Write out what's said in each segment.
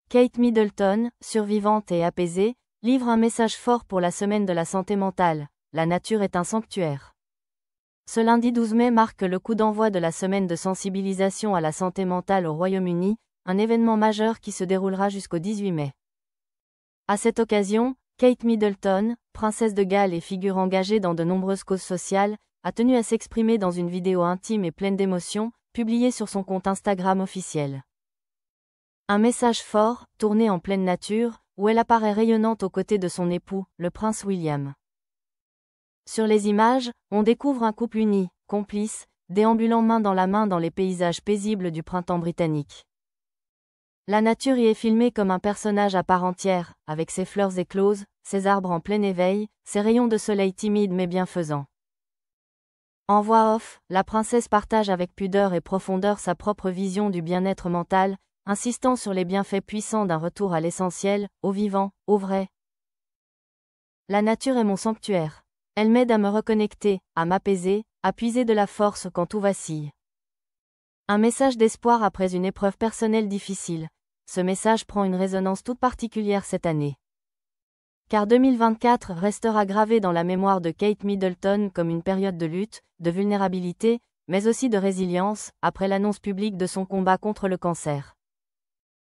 Kate Middleton, survivante et apaisée, livre un message fort pour la semaine de la santé mentale. La nature est un sanctuaire. Ce lundi 12 mai marque le coup d'envoi de la semaine de sensibilisation à la santé mentale au Royaume-Uni, un événement majeur qui se déroulera jusqu'au 18 mai. À cette occasion, Kate Middleton, princesse de Galles et figure engagée dans de nombreuses causes sociales, a tenu à s'exprimer dans une vidéo intime et pleine d'émotion, publiée sur son compte Instagram officiel. Un message fort, tourné en pleine nature, où elle apparaît rayonnante aux côtés de son époux, le prince William. Sur les images, on découvre un couple uni, complice, déambulant main dans la main dans les paysages paisibles du printemps britannique. La nature y est filmée comme un personnage à part entière, avec ses fleurs écloses, ses arbres en plein éveil, ses rayons de soleil timides mais bienfaisants. En voix off, la princesse partage avec pudeur et profondeur sa propre vision du bien-être mental, insistant sur les bienfaits puissants d'un retour à l'essentiel, au vivant, au vrai. La nature est mon sanctuaire. Elle m'aide à me reconnecter, à m'apaiser, à puiser de la force quand tout vacille. Un message d'espoir après une épreuve personnelle difficile. Ce message prend une résonance toute particulière cette année. Car 2024 restera gravé dans la mémoire de Kate Middleton comme une période de lutte, de vulnérabilité, mais aussi de résilience, après l'annonce publique de son combat contre le cancer.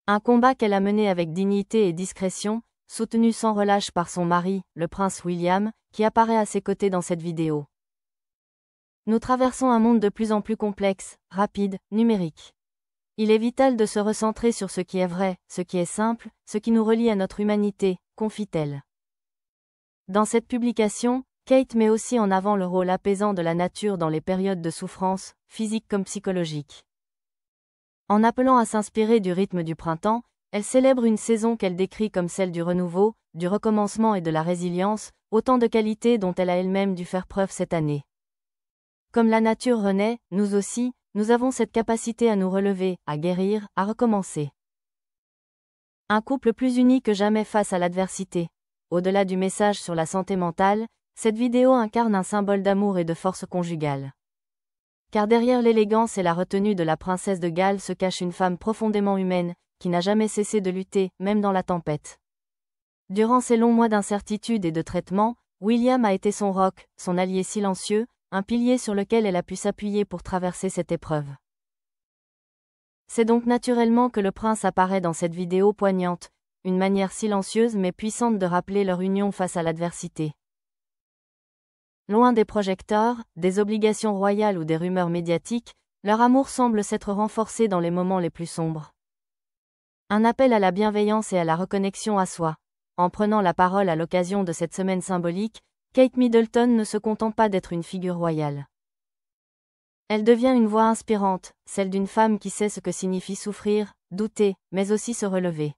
Un combat qu'elle a mené avec dignité et discrétion, soutenu sans relâche par son mari, le prince William, qui apparaît à ses côtés dans cette vidéo. Nous traversons un monde de plus en plus complexe, rapide, numérique. Il est vital de se recentrer sur ce qui est vrai, ce qui est simple, ce qui nous relie à notre humanité, confie-t-elle. Dans cette publication, Kate met aussi en avant le rôle apaisant de la nature dans les périodes de souffrance, physique comme psychologique. En appelant à s'inspirer du rythme du printemps, elle célèbre une saison qu'elle décrit comme celle du renouveau, du recommencement et de la résilience, autant de qualités dont elle a elle-même dû faire preuve cette année. Comme la nature renaît, nous aussi, nous avons cette capacité à nous relever, à guérir, à recommencer. Un couple plus uni que jamais face à l'adversité. Au-delà du message sur la santé mentale, cette vidéo incarne un symbole d'amour et de force conjugale. Car derrière l'élégance et la retenue de la princesse de Galles se cache une femme profondément humaine, qui n'a jamais cessé de lutter, même dans la tempête. Durant ces longs mois d'incertitude et de traitement, William a été son roc, son allié silencieux, un pilier sur lequel elle a pu s'appuyer pour traverser cette épreuve. C'est donc naturellement que le prince apparaît dans cette vidéo poignante, une manière silencieuse mais puissante de rappeler leur union face à l'adversité. Loin des projecteurs, des obligations royales ou des rumeurs médiatiques, leur amour semble s'être renforcé dans les moments les plus sombres. Un appel à la bienveillance et à la reconnexion à soi. En prenant la parole à l'occasion de cette semaine symbolique, Kate Middleton ne se contente pas d'être une figure royale. Elle devient une voix inspirante, celle d'une femme qui sait ce que signifie souffrir, douter, mais aussi se relever.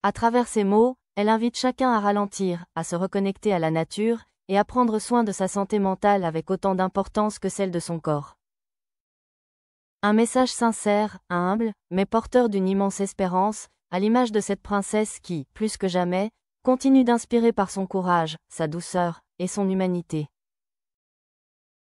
À travers ces mots, elle invite chacun à ralentir, à se reconnecter à la nature, et à prendre soin de sa santé mentale avec autant d'importance que celle de son corps. Un message sincère, humble, mais porteur d'une immense espérance, à l'image de cette princesse qui, plus que jamais, continue d'inspirer par son courage, sa douceur, et son humanité.